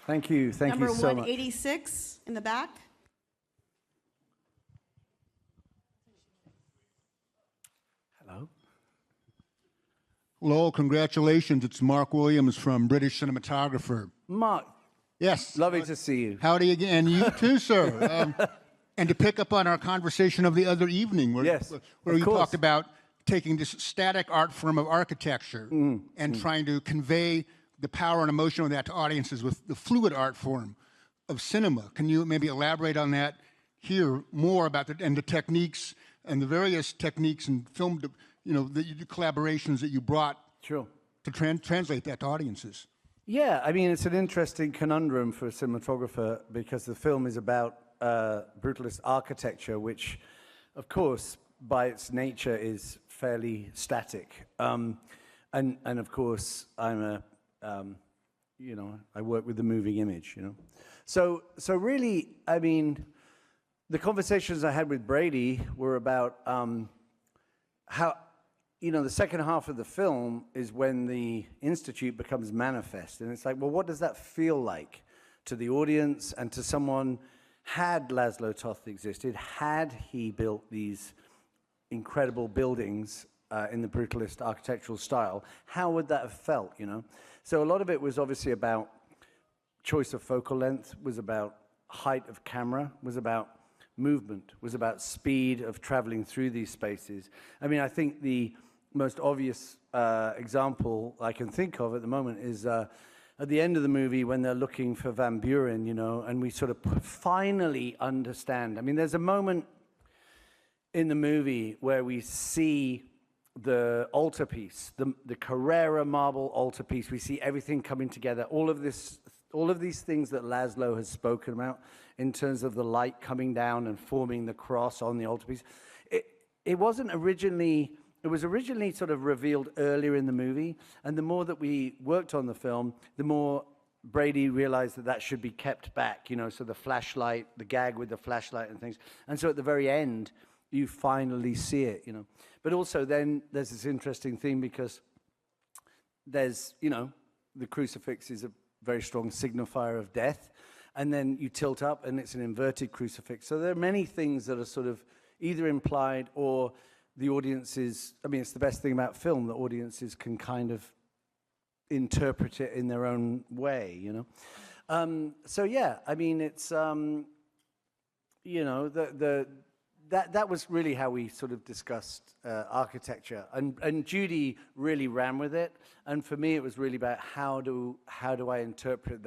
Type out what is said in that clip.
Thank you. Thank you so much. Number 186 in the back. Hello. Hello, congratulations. It's Mark Williams from British Cinematographer. Mark, Yes. lovely to see you. Howdy again. You too, sir. And to pick up on our conversation of the other evening, where, Yes, where of you course. talked about taking this static art form of architecture and trying to convey the power and emotion of that to audiences with the fluid art form of cinema. Can you maybe elaborate on that here more about the techniques and the various techniques and film, the collaborations that you brought Sure. to translate that to audiences? Yeah, I mean, it's an interesting conundrum for a cinematographer because the film is about brutalist architecture, which, of course, by its nature is fairly static. And of course, I'm a, I work with the moving image, So really, I mean, the conversations I had with Brady were about how, the second half of the film is when the Institute becomes manifest. And it's like, well, what does that feel like to the audience and to someone? Had Laszlo Toth existed, had he built these incredible buildings in the brutalist architectural style, how would that have felt, So a lot of it was obviously about choice of focal length, was about height of camera, was about movement, was about speed of traveling through these spaces. I mean, I think the most obvious example I can think of at the moment is at the end of the movie when they're looking for Van Buren, and we sort of finally understand. I mean, there's a moment in the movie where we see the altarpiece, the Carrera marble altarpiece. We see everything coming together. All of these things that Laszlo has spoken about in terms of the light coming down and forming the cross on the altarpiece. It wasn't originally. It was originally sort of revealed earlier in the movie, and the more that we worked on the film, the more Brady realized that should be kept back, so the flashlight, the gag with the flashlight and things. And so at the very end, you finally see it, But also then there's this interesting thing because there's, the crucifix is a very strong signifier of death, and then you tilt up and it's an inverted crucifix. So there are many things that are sort of either implied or the audiences, I mean, it's the best thing about film, that audiences can kind of interpret it in their own way, So yeah, I mean, it's, that was really how we sort of discussed architecture, and Judy really ran with it, and for me, it was really about how do I interpret that.